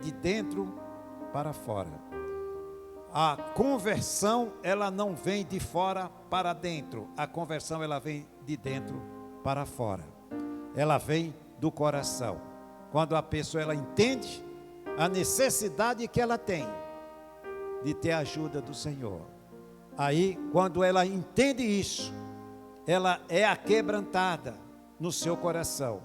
de dentro para fora. A conversão, ela não vem de fora para dentro. A conversão, ela vem de dentro para fora. Ela vem do coração. Quando a pessoa, ela entende a necessidade que ela tem de ter a ajuda do Senhor. Aí, quando ela entende isso, ela é aquebrantada no seu coração.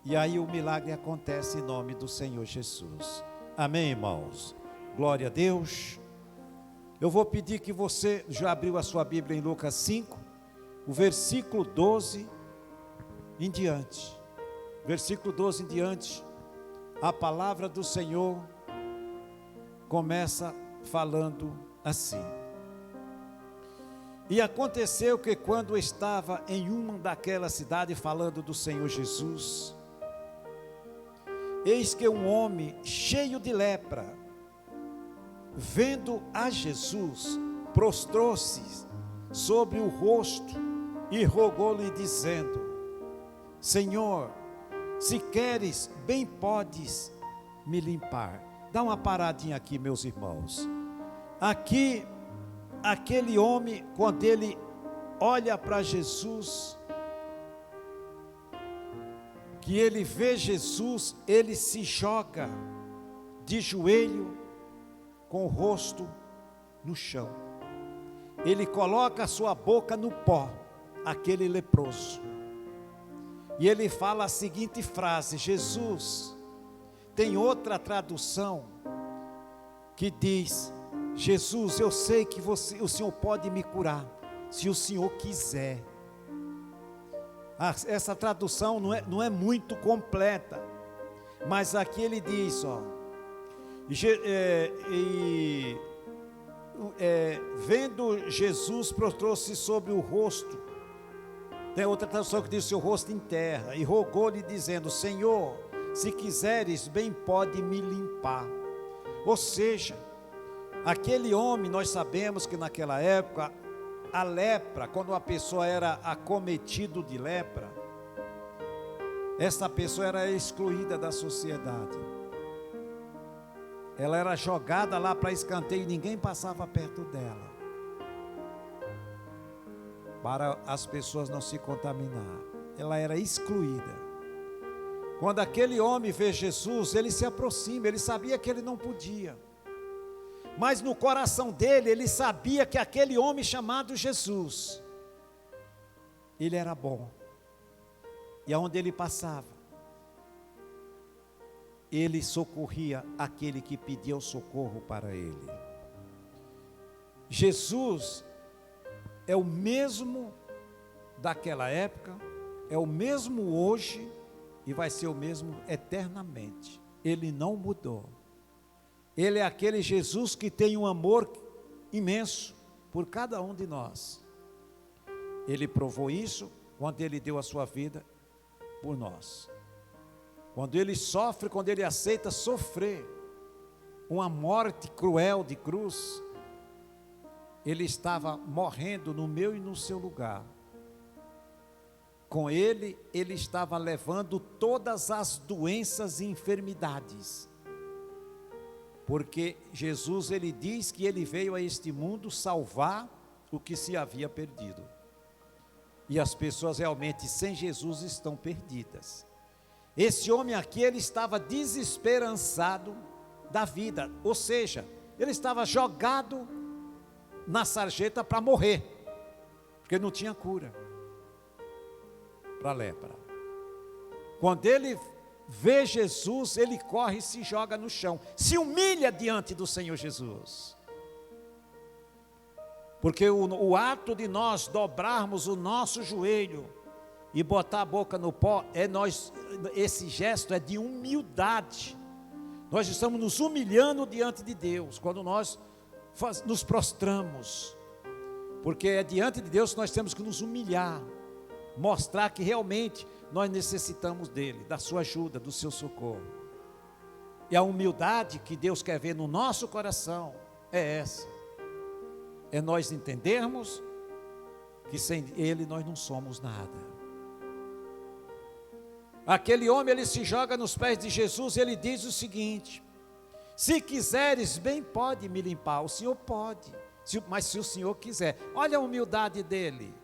E aí o milagre acontece em nome do Senhor Jesus. Amém, irmãos? Glória a Deus. Eu vou pedir que você já abriu a sua Bíblia em Lucas 5, o versículo 12 em diante. Versículo 12 em diante, a palavra do Senhor começa falando assim. E aconteceu que quando estava em uma daquela cidade falando do Senhor Jesus, eis que um homem cheio de lepra, vendo a Jesus, prostrou-se sobre o rosto e rogou-lhe dizendo: Senhor, se queres, bem podes me limpar. Dá uma paradinha aqui, meus irmãos. Aqui, aquele homem, quando ele olha para Jesus, que ele vê Jesus, ele se joga de joelho, com o rosto no chão. Ele coloca a sua boca no pó, aquele leproso. E ele fala a seguinte frase: Jesus, tem outra tradução que diz: Jesus, eu sei que o Senhor pode me curar, se o Senhor quiser. Essa tradução não é muito completa, mas aqui ele diz, vendo Jesus, prostrou-se sobre o rosto. Tem outra tradução que diz seu rosto em terra, e rogou-lhe dizendo: Senhor, se quiseres, bem pode me limpar. Ou seja, aquele homem, nós sabemos que naquela época, a lepra, quando uma pessoa era acometido de lepra, essa pessoa era excluída da sociedade. Ela era jogada lá para escanteio e ninguém passava perto dela, para as pessoas não se contaminar. Ela era excluída. Quando aquele homem vê Jesus, ele se aproxima. Ele sabia que ele não podia, mas no coração dele, ele sabia que aquele homem chamado Jesus, ele era bom. E aonde ele passava, ele socorria aquele que pedia o socorro para ele. Jesus é o mesmo daquela época, é o mesmo hoje e vai ser o mesmo eternamente. Ele não mudou. Ele é aquele Jesus que tem um amor imenso por cada um de nós. Ele provou isso quando ele deu a sua vida por nós. Quando ele sofre, quando ele aceita sofrer uma morte cruel de cruz, ele estava morrendo no meu e no seu lugar. Com ele, ele estava levando todas as doenças e enfermidades. Porque Jesus, ele diz que ele veio a este mundo salvar o que se havia perdido. E as pessoas realmente sem Jesus estão perdidas. Esse homem aqui, ele estava desesperançado da vida. Ou seja, ele estava jogado na sarjeta para morrer, porque não tinha cura para a lepra. Quando ele vê Jesus, ele corre e se joga no chão, se humilha diante do Senhor Jesus. Porque o ato de nós dobrarmos o nosso joelho e botar a boca no pó, esse gesto é de humildade. Nós estamos nos humilhando diante de Deus, quando nós nos prostramos, porque é diante de Deus que nós temos que nos humilhar, mostrar que realmente nós necessitamos dele, da sua ajuda, do seu socorro. E a humildade que Deus quer ver no nosso coração é essa, é nós entendermos que sem ele nós não somos nada. Aquele homem, ele se joga nos pés de Jesus e ele diz o seguinte: Se quiseres, bem pode me limpar. O Senhor pode, mas se o Senhor quiser. Olha a humildade dele.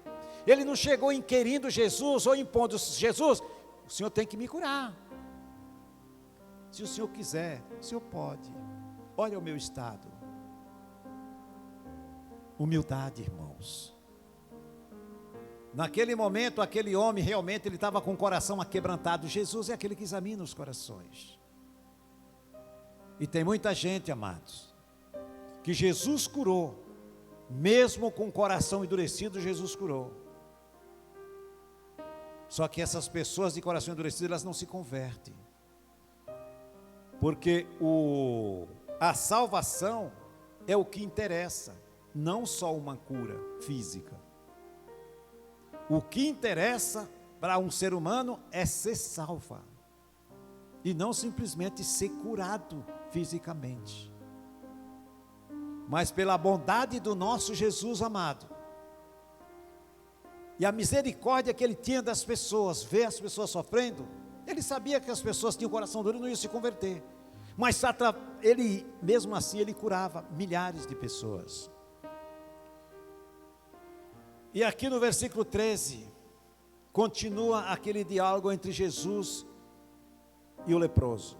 Ele não chegou inquirindo Jesus ou impondo: Jesus, o Senhor tem que me curar. Se o Senhor quiser, o Senhor pode. Olha o meu estado. Humildade, irmãos. Naquele momento, aquele homem realmente ele estava com o coração aquebrantado. Jesus é aquele que examina os corações. E tem muita gente, amados, que Jesus curou, mesmo com o coração endurecido, Jesus curou. Só que essas pessoas de coração endurecido, elas não se convertem. Porque a salvação é o que interessa, não só uma cura física. O que interessa para um ser humano é ser salvo, e não simplesmente ser curado fisicamente. Mas pela bondade do nosso Jesus amado, e a misericórdia que ele tinha das pessoas, ver as pessoas sofrendo, ele sabia que as pessoas tinham o coração duro e não iam se converter. Mas ele, mesmo assim, ele curava milhares de pessoas. E aqui no versículo 13, continua aquele diálogo entre Jesus e o leproso.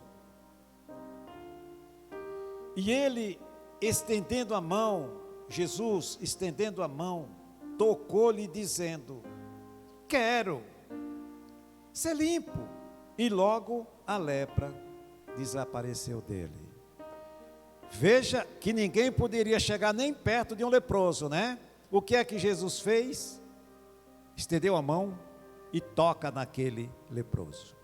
E ele, estendendo a mão, Jesus, estendendo a mão, tocou-lhe dizendo: quero ser limpo. E logo a lepra desapareceu dele. Veja que ninguém poderia chegar nem perto de um leproso, né? O que é que Jesus fez? Estendeu a mão e toca naquele leproso.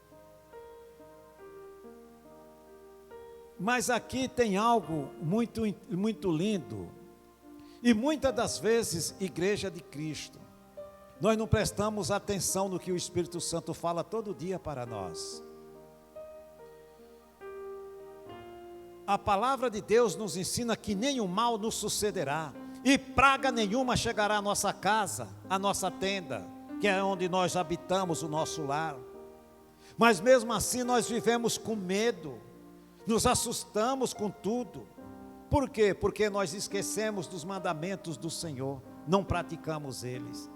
Mas aqui tem algo muito, muito lindo. E muitas das vezes, igreja de Cristo, nós não prestamos atenção no que o Espírito Santo fala todo dia para nós. A palavra de Deus nos ensina que nenhum mal nos sucederá, e praga nenhuma chegará à nossa casa, à nossa tenda, que é onde nós habitamos, o nosso lar. Mas mesmo assim nós vivemos com medo, nos assustamos com tudo. Por quê? Porque nós esquecemos dos mandamentos do Senhor, não praticamos eles.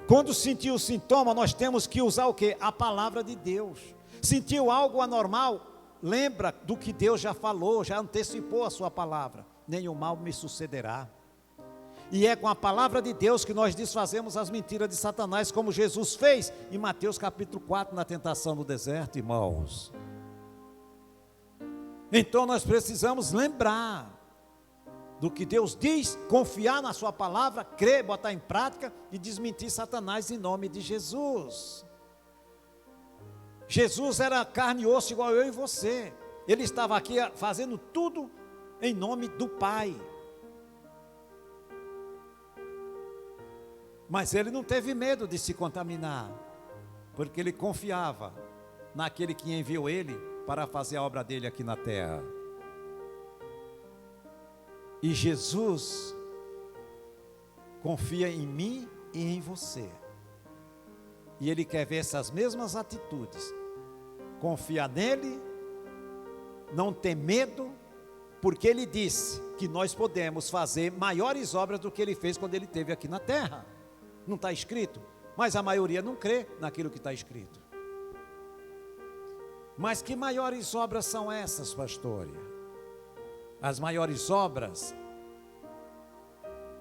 Quando sentir o sintoma, nós temos que usar o quê? A palavra de Deus. Sentiu algo anormal? Lembra do que Deus já falou, já antecipou a sua palavra: nenhum mal me sucederá. E é com a palavra de Deus que nós desfazemos as mentiras de Satanás, como Jesus fez em Mateus capítulo 4, na tentação no deserto, irmãos. Então nós precisamos lembrar do que Deus diz, confiar na sua palavra, crer, botar em prática e desmentir Satanás em nome de Jesus. Jesus era carne e osso igual eu e você. Ele estava aqui fazendo tudo em nome do Pai. Mas ele não teve medo de se contaminar, porque ele confiava naquele que enviou ele para fazer a obra dele aqui na terra. E Jesus confia em mim e em você. E ele quer ver essas mesmas atitudes. Confiar nele, não ter medo, porque ele disse que nós podemos fazer maiores obras do que ele fez quando ele esteve aqui na terra. Não está escrito? Mas a maioria não crê naquilo que está escrito. Mas que maiores obras são essas, pastor? As maiores obras,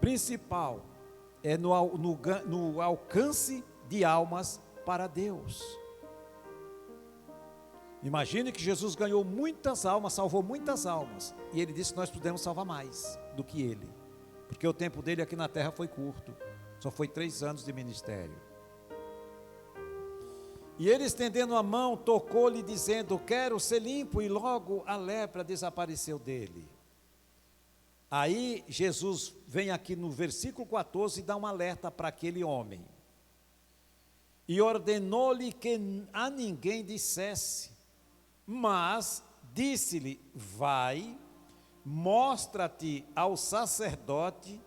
principal, é no alcance de almas para Deus. Imagine que Jesus ganhou muitas almas, salvou muitas almas, e ele disse que nós podemos salvar mais do que ele, porque o tempo dele aqui na terra foi curto, só foi 3 anos de ministério. E ele, estendendo a mão, tocou-lhe dizendo: quero ser limpo, e logo a lepra desapareceu dele. Aí Jesus vem aqui no versículo 14 e dá um alerta para aquele homem. E ordenou-lhe que a ninguém dissesse, mas disse-lhe: vai, mostra-te ao sacerdote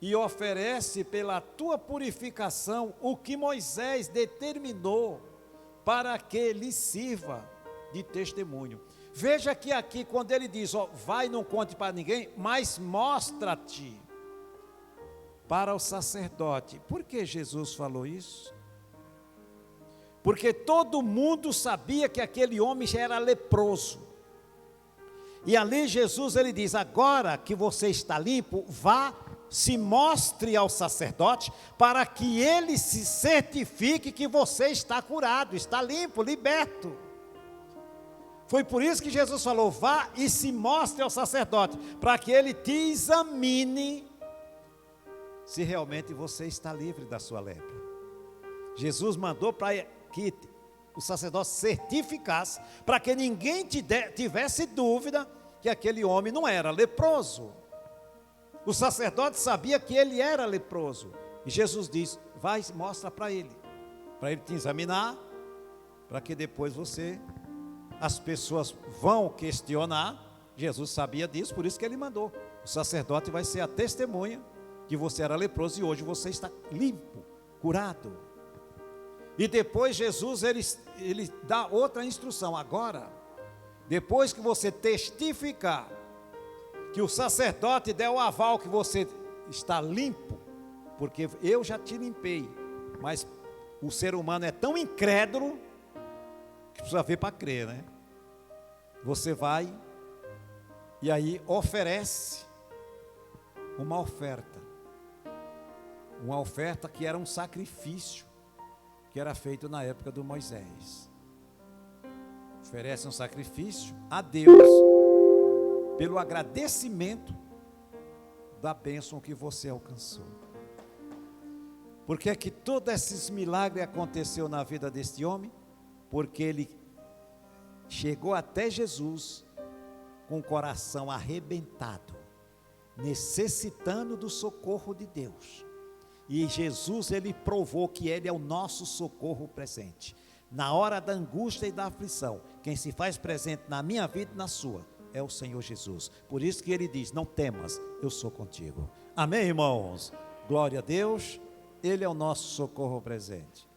e oferece pela tua purificação o que Moisés determinou para que lhe sirva de testemunho. Veja que aqui, quando ele diz, ó, vai, não conte para ninguém, mas mostra-te para o sacerdote. Por que Jesus falou isso? Porque todo mundo sabia que aquele homem já era leproso. E ali Jesus, ele diz, agora que você está limpo, vá, se mostre ao sacerdote, para que ele se certifique que você está curado, está limpo, liberto. Foi por isso que Jesus falou, vá e se mostre ao sacerdote, para que ele te examine, se realmente você está livre da sua lepra. Jesus mandou para que o sacerdote certificasse, para que ninguém tivesse dúvida que aquele homem não era leproso. O sacerdote sabia que ele era leproso. E Jesus diz, vai e mostra para ele te examinar, para que depois as pessoas vão questionar. Jesus sabia disso, por isso que ele mandou. O sacerdote vai ser a testemunha que você era leproso e hoje você está limpo, curado. E depois Jesus, ele dá outra instrução. Agora, depois que você testificar, que o sacerdote der o aval que você está limpo, porque eu já te limpei, mas o ser humano é tão incrédulo, que precisa ver para crer, né? Você vai, e aí oferece uma oferta que era um sacrifício, que era feito na época do Moisés. Oferece um sacrifício a Deus, pelo agradecimento da bênção que você alcançou. Por que é que todos esses milagres aconteceu na vida deste homem? Porque ele chegou até Jesus com o coração arrebentado, necessitando do socorro de Deus. E Jesus, ele provou que ele é o nosso socorro presente. Na hora da angústia e da aflição, quem se faz presente na minha vida e na sua, é o Senhor Jesus. Por isso que ele diz, não temas, eu sou contigo. Amém, irmãos? Glória a Deus, ele é o nosso socorro presente.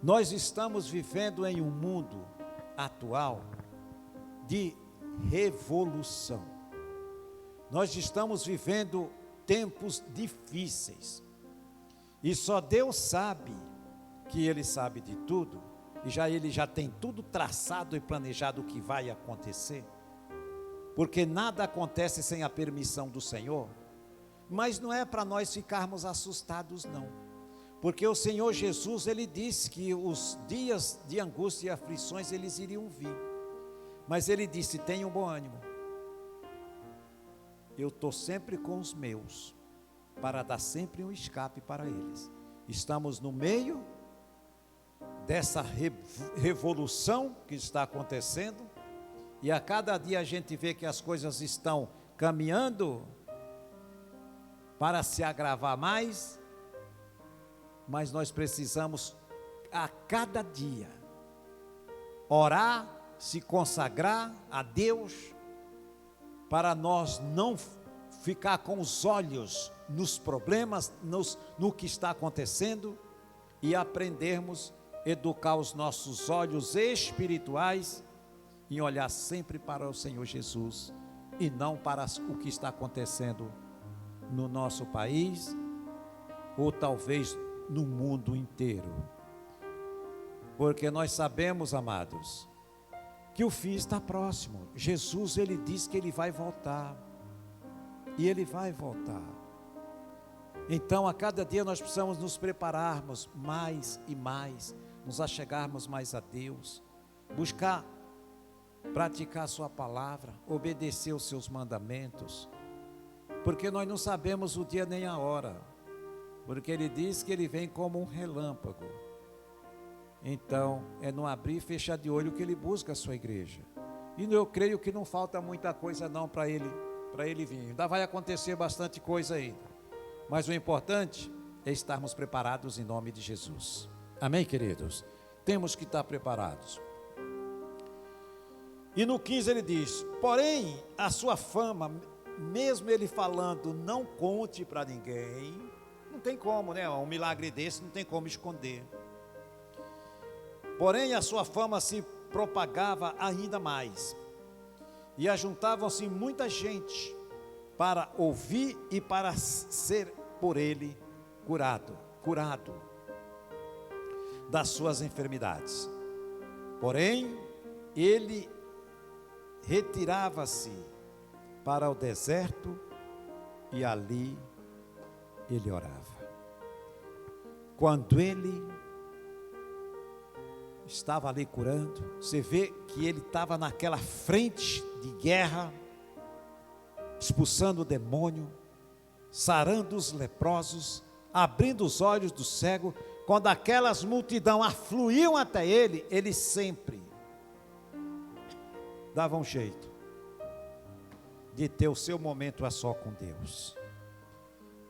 Nós estamos vivendo em um mundo atual de revolução. Nós estamos vivendo tempos difíceis. E só Deus sabe que Ele sabe de tudo, e Ele já tem tudo traçado e planejado o que vai acontecer, porque nada acontece sem a permissão do Senhor. Mas não é para nós ficarmos assustados, não, porque o Senhor Jesus, Ele disse que os dias de angústia e aflições, eles iriam vir, mas Ele disse, tenham bom ânimo, eu estou sempre com os meus, para dar sempre um escape para eles. Estamos no meio dessa revolução que está acontecendo, e a cada dia a gente vê que as coisas estão caminhando para se agravar mais, mas nós precisamos a cada dia orar, se consagrar a Deus, para nós não ficar com os olhos nos problemas, no que está acontecendo, e aprendermos a educar os nossos olhos espirituais em olhar sempre para o Senhor Jesus e não para o que está acontecendo no nosso país ou talvez no mundo inteiro. Porque nós sabemos, amados, que o fim está próximo. Jesus, ele diz que ele vai voltar, e ele vai voltar. Então a cada dia nós precisamos nos prepararmos mais e mais, nos achegarmos mais a Deus, buscar praticar a sua palavra, obedecer os seus mandamentos, porque nós não sabemos o dia nem a hora, porque ele diz que ele vem como um relâmpago. Então é no abrir e fechar de olho que ele busca a sua igreja, e eu creio que não falta muita coisa não para ele vir. Ainda vai acontecer bastante coisa ainda, mas o importante é estarmos preparados em nome de Jesus. Amém, queridos? Temos que estar preparados. E no 15 ele diz, porém a sua fama, mesmo ele falando, não conte para ninguém, não tem como, né? Um milagre desse não tem como esconder. Porém a sua fama se propagava ainda mais. E ajuntavam-se muita gente para ouvir e para ser por ele curado das suas enfermidades. Porém, ele retirava-se para o deserto e ali ele orava. Quando ele estava ali curando, você vê que ele estava naquela frente de guerra, expulsando o demônio, sarando os leprosos, abrindo os olhos do cego. Quando aquelas multidão afluíam até ele, ele sempre dava um jeito de ter o seu momento a só com Deus.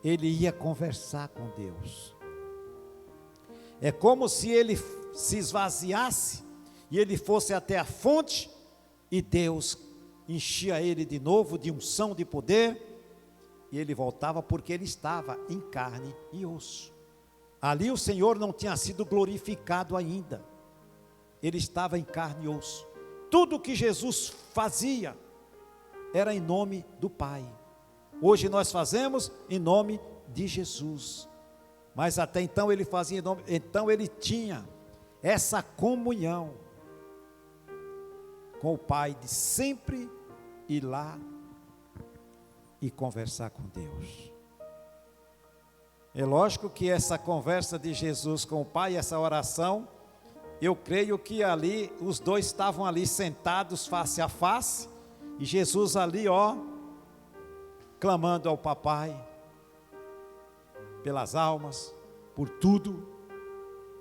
Ele ia conversar com Deus. É como se ele se esvaziasse e ele fosse até a fonte e Deus enchia ele de novo de unção, de poder, e ele voltava porque ele estava em carne e osso. Ali o Senhor não tinha sido glorificado ainda, ele estava em carne e osso. Tudo que Jesus fazia era em nome do Pai. Hoje nós fazemos em nome de Jesus, mas até então ele fazia em nome, então ele tinha essa comunhão com o Pai, de sempre ir lá e conversar com Deus. É lógico que essa conversa de Jesus com o Pai, essa oração, eu creio que ali, os dois estavam ali sentados face a face, e Jesus ali, clamando ao Papai, pelas almas, por tudo.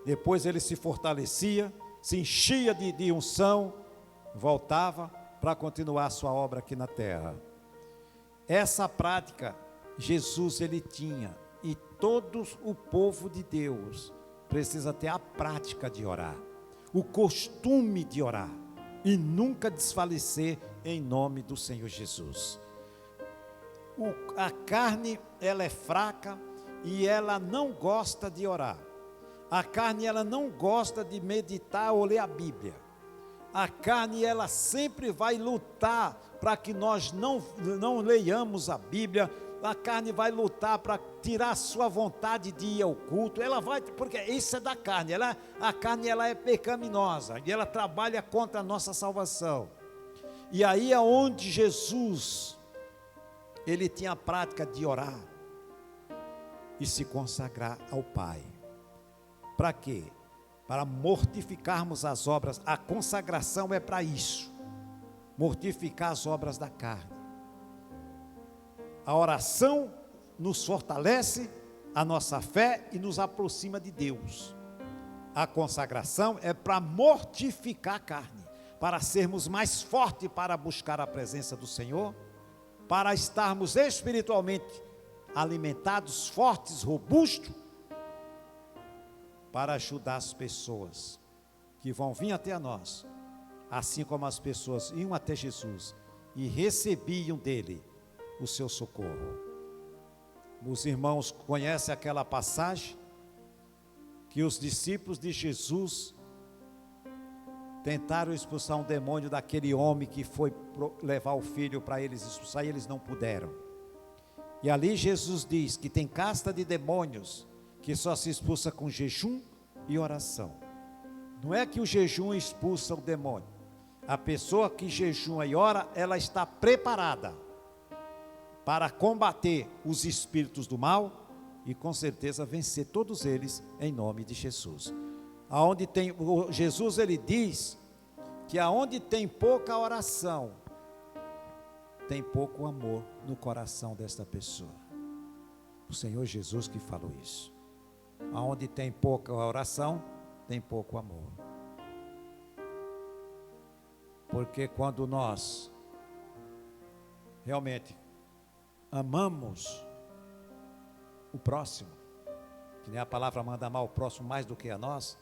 Depois ele se fortalecia, se enchia de unção, voltava para continuar a sua obra aqui na terra. Essa prática, Jesus ele tinha, e todo o povo de Deus precisa ter a prática de orar, o costume de orar, e nunca desfalecer em nome do Senhor Jesus. A carne, ela é fraca e ela não gosta de orar. A carne, ela não gosta de meditar ou ler a Bíblia. A carne, ela sempre vai lutar para que nós não leiamos a Bíblia. A carne vai lutar para tirar a sua vontade de ir ao culto. Ela vai, porque isso é da carne. A carne, ela é pecaminosa e ela trabalha contra a nossa salvação. E aí é onde Jesus, ele tinha a prática de orar e se consagrar ao Pai. Para quê? Para mortificarmos as obras. A consagração é para isso, mortificar as obras da carne. A oração nos fortalece a nossa fé e nos aproxima de Deus. A consagração é para mortificar a carne, para sermos mais fortes para buscar a presença do Senhor, para estarmos espiritualmente alimentados, fortes, robustos, para ajudar as pessoas que vão vir até nós, assim como as pessoas iam até Jesus e recebiam dele o seu socorro. Os irmãos conhecem aquela passagem que os discípulos de Jesus tentaram expulsar um demônio daquele homem que foi levar o filho para eles expulsar, e eles não puderam. E ali Jesus diz que tem casta de demônios que só se expulsa com jejum e oração. Não é que o jejum expulsa o demônio. A pessoa que jejua e ora, ela está preparada para combater os espíritos do mal e com certeza vencer todos eles em nome de Jesus. Aonde tem, Jesus ele diz que aonde tem pouca oração, tem pouco amor no coração desta pessoa. O Senhor Jesus que falou isso. Aonde tem pouca oração, tem pouco amor. Porque quando nós realmente amamos o próximo, que nem a palavra manda amar o próximo mais do que a nós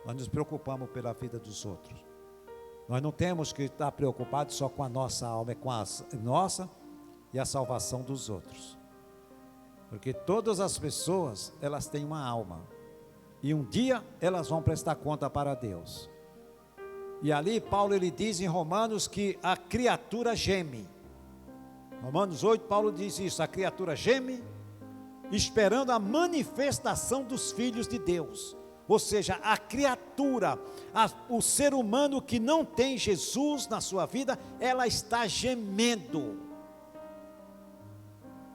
nos preocupamos pela vida dos outros. Nós não temos que estar preocupados só com a nossa alma, é com a nossa e a salvação dos outros. Porque todas as pessoas, elas têm uma alma. E um dia elas vão prestar conta para Deus. E ali Paulo ele diz em Romanos que a criatura geme. Romanos 8, Paulo diz isso, a criatura geme, esperando a manifestação dos filhos de Deus. Ou seja, a criatura, o ser humano que não tem Jesus na sua vida, ela está gemendo,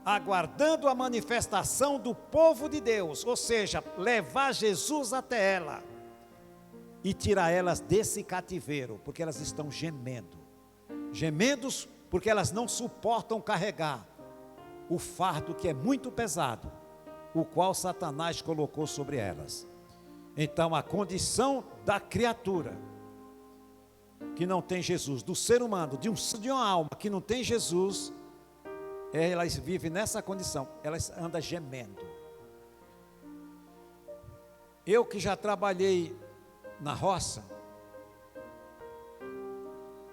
aguardando a manifestação do povo de Deus, ou seja, levar Jesus até ela e tirar elas desse cativeiro, porque elas estão gemendo, porque elas não suportam carregar o fardo que é muito pesado, o qual Satanás colocou sobre elas. Então a condição da criatura que não tem Jesus, do ser humano, de uma alma que não tem Jesus, elas vivem nessa condição, elas andam gemendo. Eu que já trabalhei na roça,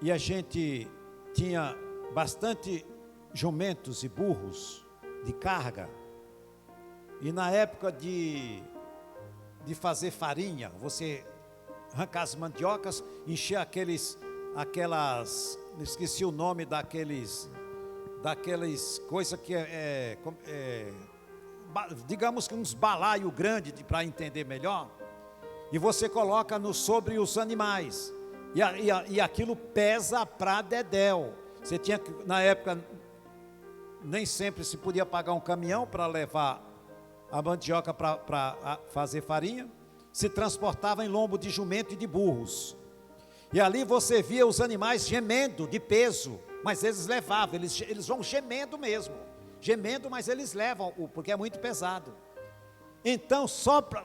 e a gente tinha bastante jumentos e burros de carga, e na época de fazer farinha, você arrancar as mandiocas, encher aquelas, esqueci o nome daqueles coisas que digamos que uns balaio grande para entender melhor, e você coloca sobre os animais, e aquilo pesa para dedéu. Você tinha que, na época, nem sempre se podia pagar um caminhão para levar a mandioca para fazer farinha, se transportava em lombo de jumento e de burros, e ali você via os animais gemendo de peso, mas eles levavam, eles vão gemendo mesmo, mas eles levam, porque é muito pesado. Então,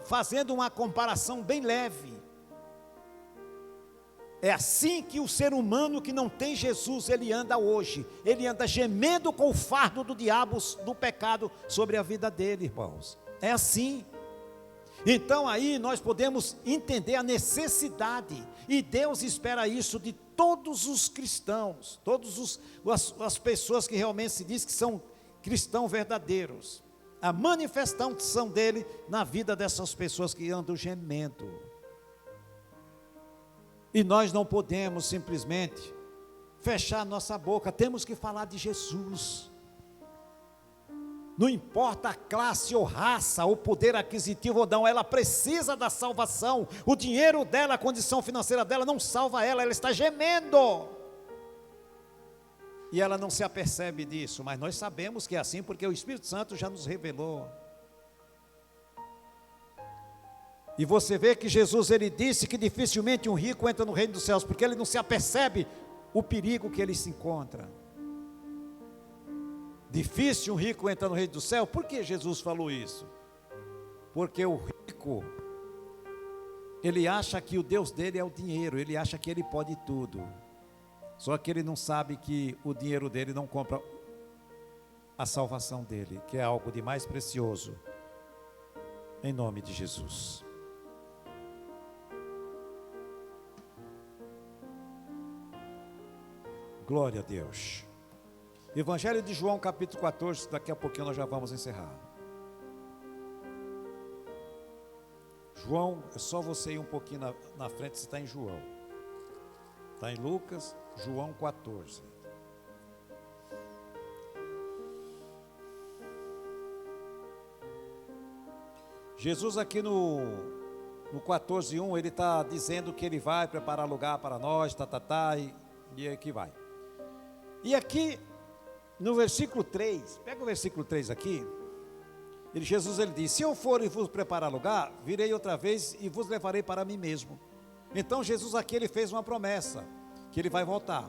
fazendo uma comparação bem leve, é assim que o ser humano que não tem Jesus, ele anda hoje, ele anda gemendo com o fardo do diabo, do pecado sobre a vida dele, irmãos, é assim. Então aí nós podemos entender a necessidade, e Deus espera isso de todos os cristãos, as pessoas que realmente se diz que são cristãos verdadeiros, a manifestação dele na vida dessas pessoas que andam gemendo. E nós não podemos simplesmente fechar nossa boca, temos que falar de Jesus. Não importa a classe ou raça, ou poder aquisitivo ou não, ela precisa da salvação. O dinheiro dela, a condição financeira dela não salva ela está gemendo. E ela não se apercebe disso, mas nós sabemos que é assim, porque o Espírito Santo já nos revelou. E você vê que Jesus, ele disse que dificilmente um rico entra no reino dos céus, porque ele não se apercebe o perigo que ele se encontra. Difícil um rico entrar no reino do céu. Por que Jesus falou isso? Porque o rico, ele acha que o Deus dele é o dinheiro, ele acha que ele pode tudo. Só que ele não sabe que o dinheiro dele não compra a salvação dele, que é algo de mais precioso. Em nome de Jesus. Glória a Deus. Evangelho de João, capítulo 14, daqui a pouquinho nós já vamos encerrar. João, é só você ir um pouquinho na frente, você está em João. Está em Lucas, João 14. Jesus aqui no 14:1, ele está dizendo que ele vai preparar lugar para nós, e aqui vai. E aqui, no versículo 3, pega o versículo 3 aqui, Jesus ele diz: se eu for e vos preparar lugar, virei outra vez e vos levarei para mim mesmo. Então Jesus aqui ele fez uma promessa, que ele vai voltar,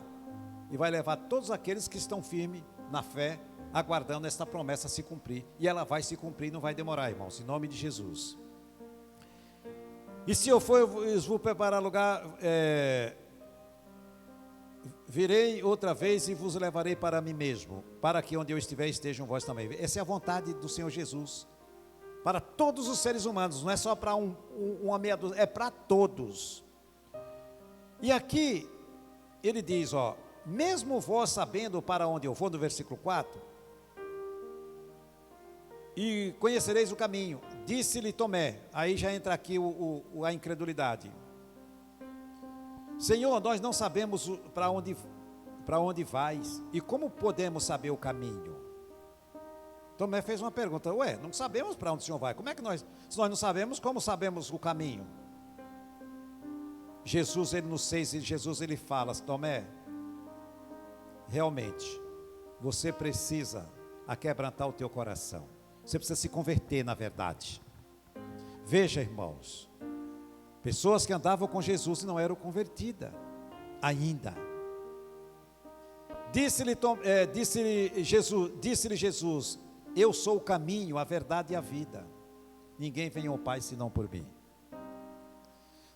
e vai levar todos aqueles que estão firmes na fé, aguardando esta promessa se cumprir, e ela vai se cumprir, não vai demorar, irmãos, em nome de Jesus. E se eu for e vos preparar lugar, virei outra vez e vos levarei para mim mesmo, para que onde eu estiver estejam vós também. Essa é a vontade do Senhor Jesus, para todos os seres humanos, não é só para uma meia dúzia, é para todos. E aqui, ele diz, mesmo vós sabendo para onde eu vou, no versículo 4, e conhecereis o caminho, disse-lhe Tomé, aí já entra aqui a incredulidade. Senhor, nós não sabemos para onde vais e como podemos saber o caminho? Tomé fez uma pergunta, não sabemos para onde o Senhor vai, como é que se nós não sabemos, como sabemos o caminho? Jesus, ele fala, Tomé, realmente, você precisa aquebrantar o teu coração, você precisa se converter na verdade. Veja, irmãos, pessoas que andavam com Jesus e não eram convertidas ainda. Disse-lhe Jesus, eu sou o caminho, a verdade e a vida. Ninguém vem ao Pai senão por mim.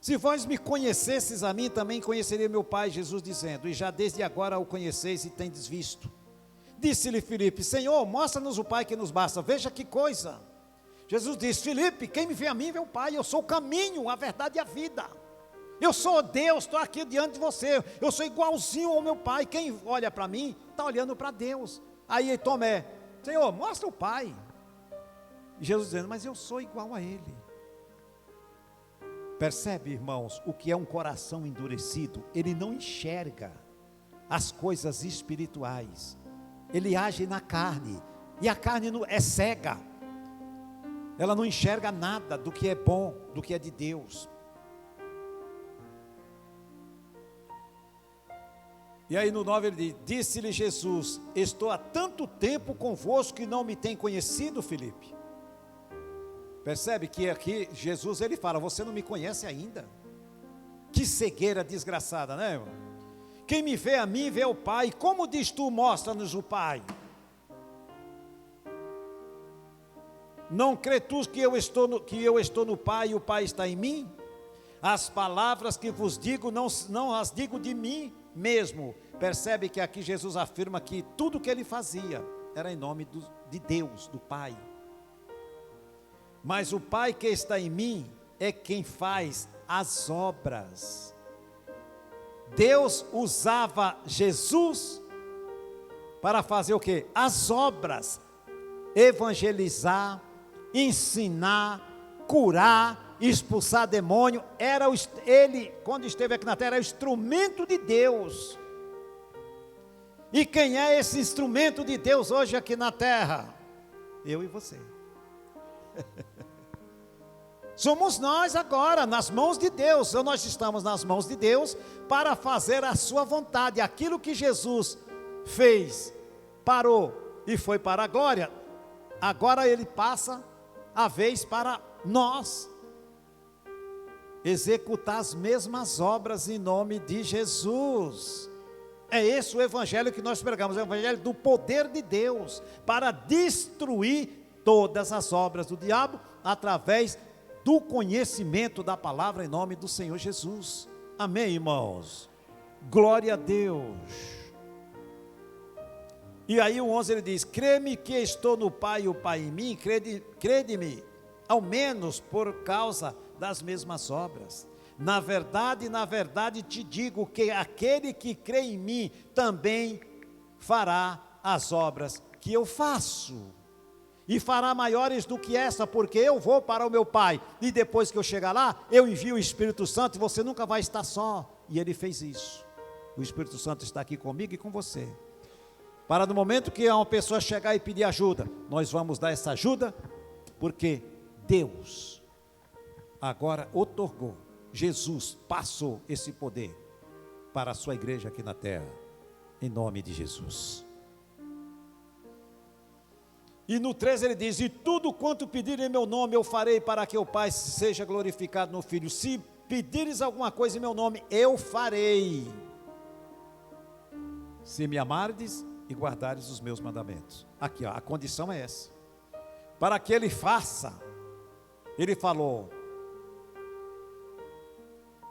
Se vós me conhecesses a mim, também conheceria meu Pai, Jesus dizendo, e já desde agora o conheceis e tendes visto. Disse-lhe Filipe, Senhor, mostra-nos o Pai que nos basta, veja que coisa. Jesus disse, Filipe, quem me vê a mim vê o Pai, eu sou o caminho, a verdade e a vida. Eu sou Deus, estou aqui diante de você, eu sou igualzinho ao meu Pai, quem olha para mim, está olhando para Deus. Aí Tomé, Senhor, mostra o Pai. E Jesus dizendo, mas eu sou igual a Ele. Percebe, irmãos, o que é um coração endurecido? Ele não enxerga as coisas espirituais, ele age na carne, e a carne é cega, ela não enxerga nada do que é bom, do que é de Deus. E aí no 9 ele diz, disse-lhe Jesus, estou há tanto tempo convosco que não me tem conhecido, Filipe. Percebe que aqui Jesus ele fala, você não me conhece ainda? Que cegueira desgraçada, né, irmão? Quem me vê a mim vê o Pai, como diz tu, mostra-nos o Pai. Não crê tu que eu estou no Pai e o Pai está em mim? As palavras que vos digo, não as digo de mim mesmo. Percebe que aqui Jesus afirma que tudo que ele fazia era em nome de Deus, do Pai. Mas o Pai que está em mim é quem faz as obras. Deus usava Jesus para fazer o quê? As obras, evangelizar, ensinar, curar, expulsar demônio. Ele, quando esteve aqui na terra, era o instrumento de Deus. E quem é esse instrumento de Deus hoje aqui na terra? Eu e você. Somos nós agora, nas mãos de Deus. Nós estamos nas mãos de Deus para fazer a sua vontade. Aquilo que Jesus fez, parou e foi para a glória, agora ele passa a vez para nós executar as mesmas obras em nome de Jesus. É esse o evangelho que nós pregamos, o evangelho do poder de Deus, para destruir todas as obras do diabo, através do conhecimento da palavra em nome do Senhor Jesus. Amém, irmãos? Glória a Deus. E aí o 11 ele diz, crê-me que estou no Pai e o Pai em mim, crede-me, ao menos por causa das mesmas obras. Na verdade te digo que aquele que crê em mim também fará as obras que eu faço. E fará maiores do que essa, porque eu vou para o meu Pai, e depois que eu chegar lá, eu envio o Espírito Santo, e você nunca vai estar só. E ele fez isso. O Espírito Santo está aqui comigo e com você, para no momento que uma pessoa chegar e pedir ajuda, nós vamos dar essa ajuda, porque Deus agora otorgou, Jesus passou esse poder para a sua igreja aqui na terra, em nome de Jesus. E no 13 ele diz, e tudo quanto pedirem em meu nome eu farei, para que o Pai seja glorificado no Filho. Se pedires alguma coisa em meu nome, eu farei, se me amardes e guardares os meus mandamentos. Aqui, ó, a condição é essa, para que ele faça. Ele falou,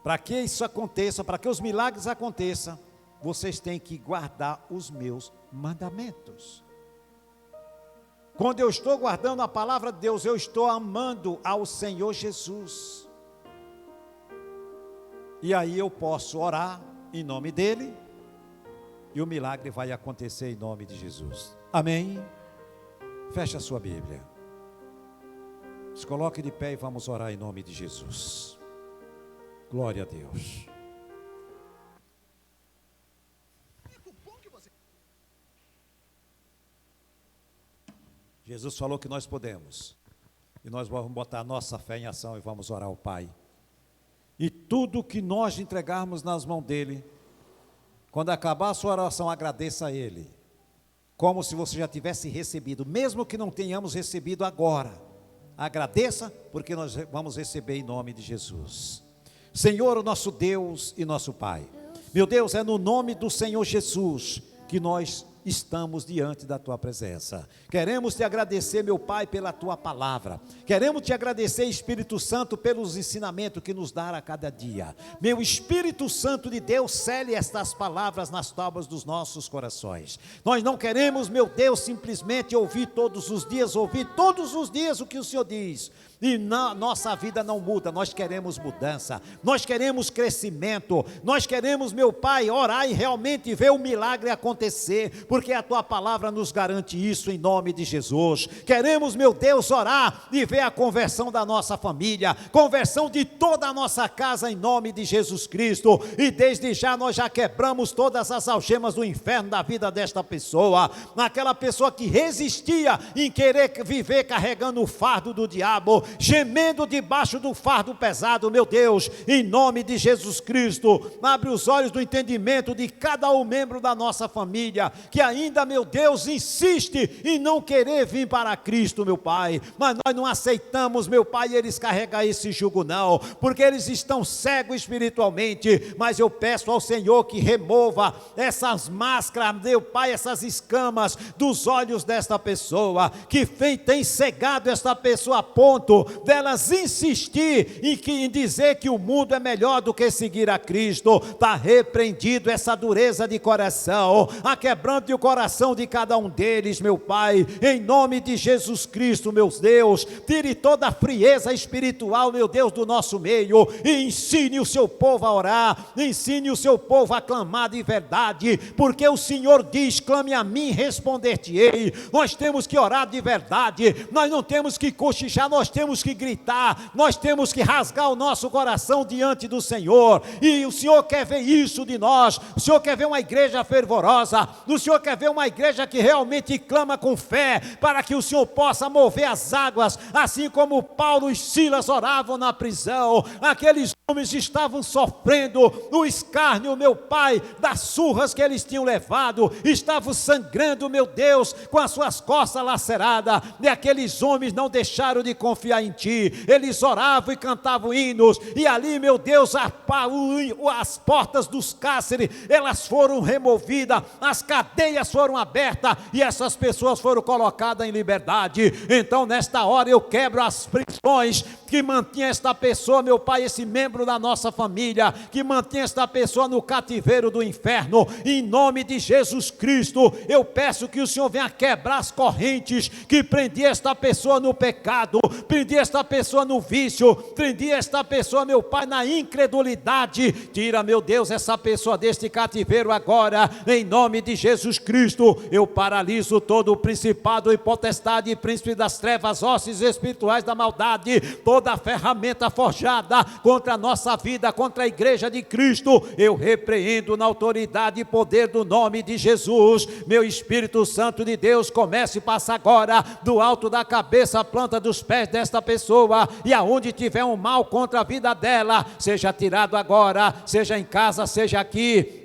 para que isso aconteça, para que os milagres aconteçam, vocês têm que guardar os meus mandamentos. Quando eu estou guardando a palavra de Deus, eu estou amando ao Senhor Jesus. E aí eu posso orar em nome dele, e o milagre vai acontecer em nome de Jesus. Amém? Feche a sua Bíblia. Se coloque de pé e vamos orar em nome de Jesus. Glória a Deus. Jesus falou que nós podemos. E nós vamos botar a nossa fé em ação e vamos orar ao Pai. E tudo que nós entregarmos nas mãos dEle, quando acabar a sua oração, agradeça a Ele, como se você já tivesse recebido, mesmo que não tenhamos recebido agora. Agradeça, porque nós vamos receber em nome de Jesus. Senhor, o nosso Deus e nosso Pai, meu Deus, é no nome do Senhor Jesus que nós estamos diante da Tua presença. Queremos Te agradecer, meu Pai, pela Tua palavra. Queremos Te agradecer, Espírito Santo, pelos ensinamentos que nos dá a cada dia. Meu Espírito Santo de Deus, cele estas palavras nas tábuas dos nossos corações. Nós não queremos, meu Deus, simplesmente ouvir todos os dias o que o Senhor diz. E na nossa vida não muda, nós queremos mudança, nós queremos crescimento, nós queremos, meu Pai, orar e realmente ver o milagre acontecer, porque a Tua palavra nos garante isso em nome de Jesus. Queremos, meu Deus, orar e ver a conversão da nossa família, conversão de toda a nossa casa em nome de Jesus Cristo, e desde já nós já quebramos todas as algemas do inferno da vida desta pessoa, aquela pessoa que resistia em querer viver carregando o fardo do diabo, gemendo debaixo do fardo pesado. Meu Deus, em nome de Jesus Cristo, abre os olhos do entendimento de cada um membro da nossa família, que ainda, meu Deus, insiste em não querer vir para Cristo, meu Pai, mas nós não aceitamos, meu Pai, eles carregar esse jugo não, porque eles estão cegos espiritualmente. Mas eu peço ao Senhor que remova essas máscaras, meu Pai, essas escamas dos olhos desta pessoa, que tem cegado esta pessoa a ponto delas insistir em dizer que o mundo é melhor do que seguir a Cristo. Está repreendido essa dureza de coração, a quebrante o coração de cada um deles, meu Pai, em nome de Jesus Cristo, meu Deus. Tire toda a frieza espiritual, meu Deus, do nosso meio, e ensine o seu povo a orar, ensine o seu povo a clamar de verdade, porque o Senhor diz: clame a mim, responder-te-ei. Nós temos que orar de verdade, nós não temos que cochichar, nós temos que gritar, nós temos que rasgar o nosso coração diante do Senhor, e o Senhor quer ver isso de nós. O Senhor quer ver uma igreja fervorosa, o Senhor quer ver uma igreja que realmente clama com fé, para que o Senhor possa mover as águas, assim como Paulo e Silas oravam na prisão. Aqueles homens estavam sofrendo o escárnio, meu Pai, das surras que eles tinham levado, estavam sangrando, meu Deus, com as suas costas laceradas, e aqueles homens não deixaram de confiar em Ti. Eles oravam e cantavam hinos, e ali, meu Deus, as portas dos cárceres, elas foram removidas, as cadeias foram abertas, e essas pessoas foram colocadas em liberdade. Então, nesta hora, eu quebro as prisões que mantinha esta pessoa, meu Pai, esse membro da nossa família, que mantinha esta pessoa no cativeiro do inferno. Em nome de Jesus Cristo, eu peço que o Senhor venha quebrar as correntes que prendia esta pessoa no pecado, prendia esta pessoa no vício, prendia esta pessoa, meu Pai, na incredulidade. Tira, meu Deus, essa pessoa deste cativeiro agora, em nome de Jesus Cristo. Eu paraliso todo o principado e potestade, príncipe das trevas, hostes espirituais da maldade, toda a ferramenta forjada contra a nossa vida, contra a igreja de Cristo, eu repreendo na autoridade e poder do nome de Jesus. Meu Espírito Santo de Deus, comece a passar agora do alto da cabeça à planta dos pés desta pessoa, e aonde tiver um mal contra a vida dela, seja tirado agora, seja em casa, seja aqui.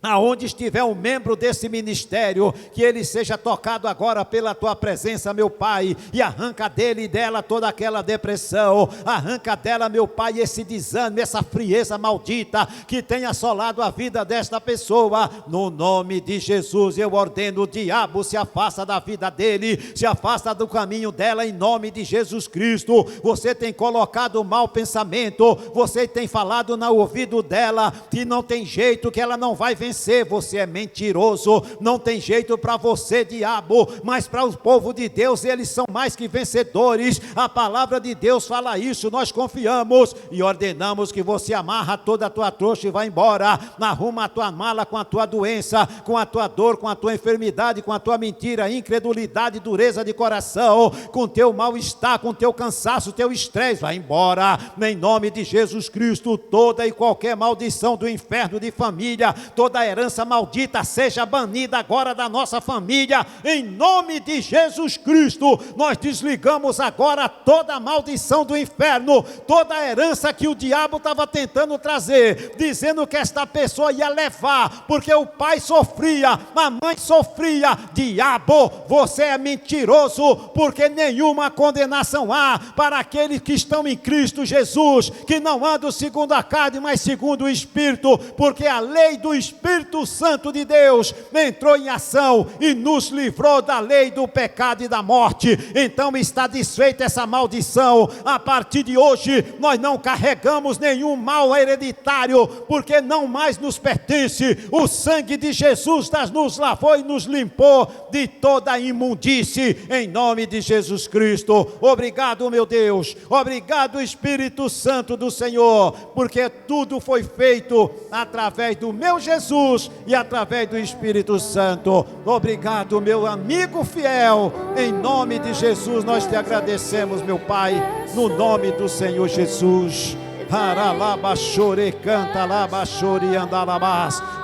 Aonde estiver um membro desse ministério, que ele seja tocado agora pela Tua presença, meu Pai, e arranca dele e dela toda aquela depressão, arranca dela, meu Pai, esse desânimo, essa frieza maldita que tem assolado a vida desta pessoa. No nome de Jesus, eu ordeno: o diabo se afasta da vida dele, se afasta do caminho dela, em nome de Jesus Cristo. Você tem colocado mau pensamento, você tem falado no ouvido dela que não tem jeito, que ela não vai vencer. Você é mentiroso, não tem jeito para você, diabo, mas para o povo de Deus, eles são mais que vencedores. A palavra de Deus fala isso, nós confiamos e ordenamos que você amarra toda a tua trouxa e vá embora. Arruma a tua mala com a tua doença, com a tua dor, com a tua enfermidade, com a tua mentira, incredulidade, dureza de coração, com teu mal-estar, com teu cansaço, teu estresse, vai embora, em nome de Jesus Cristo. Toda e qualquer maldição do inferno de família, toda toda herança maldita seja banida agora da nossa família, em nome de Jesus Cristo. Nós desligamos agora toda a maldição do inferno, toda a herança que o diabo estava tentando trazer, dizendo que esta pessoa ia levar, porque o pai sofria, a mãe sofria. Diabo, você é mentiroso, porque nenhuma condenação há para aqueles que estão em Cristo Jesus, que não andam segundo a carne, mas segundo o Espírito, porque a lei do Espírito Santo de Deus entrou em ação e nos livrou da lei do pecado e da morte. Então está desfeita essa maldição. A partir de hoje nós não carregamos nenhum mal hereditário, porque não mais nos pertence. O sangue de Jesus nos lavou e nos limpou de toda a imundície, em nome de Jesus Cristo. Obrigado, meu Deus, obrigado, Espírito Santo do Senhor, porque tudo foi feito através do meu Jesus e através do Espírito Santo. Obrigado, meu amigo fiel, em nome de Jesus nós te agradecemos, meu Pai, no nome do Senhor Jesus.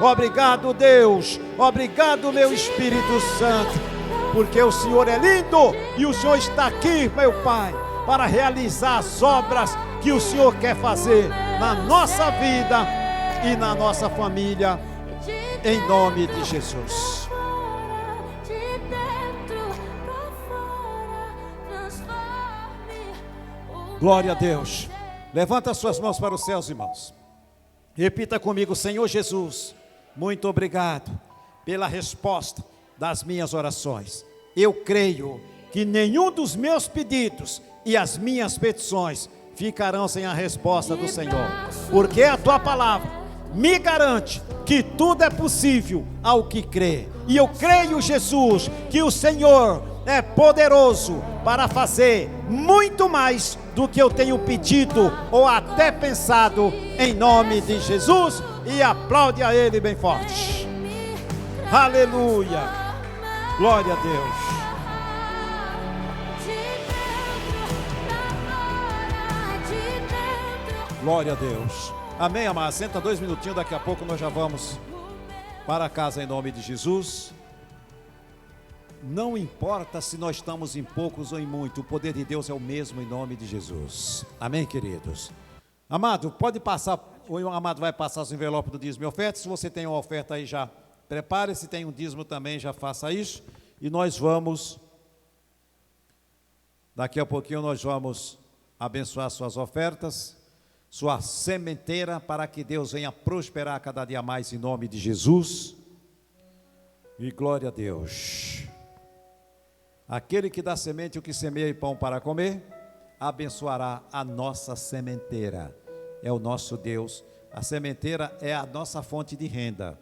Obrigado, Deus, obrigado, meu Espírito Santo, porque o Senhor é lindo e o Senhor está aqui, meu Pai, para realizar as obras que o Senhor quer fazer na nossa vida e na nossa família, em nome de Jesus. Glória a Deus. Levanta as suas mãos para os céus, irmãos. Repita comigo: Senhor Jesus, muito obrigado pela resposta das minhas orações. Eu creio que nenhum dos meus pedidos e as minhas petições ficarão sem a resposta do Senhor, porque a tua palavra me garante que tudo é possível ao que crê. E eu creio, Jesus, que o Senhor é poderoso para fazer muito mais do que eu tenho pedido ou até pensado, em nome de Jesus. E aplaude a Ele bem forte. Aleluia, glória a Deus. Glória a Deus. Amém, amado. Senta 2 minutinhos, daqui a pouco nós já vamos para casa em nome de Jesus. Não importa se nós estamos em poucos ou em muito, o poder de Deus é o mesmo em nome de Jesus. Amém, queridos? Amado, pode passar, o amado vai passar os envelopes do dízimo e oferta. Se você tem uma oferta aí, já prepare. Se tem um dízimo também, já faça isso. E nós vamos, daqui a pouquinho nós vamos abençoar suas ofertas, sua sementeira, para que Deus venha prosperar cada dia mais em nome de Jesus. E glória a Deus. Aquele que dá semente, o que semeia e pão para comer, abençoará a nossa sementeira. É o nosso Deus. A sementeira é a nossa fonte de renda.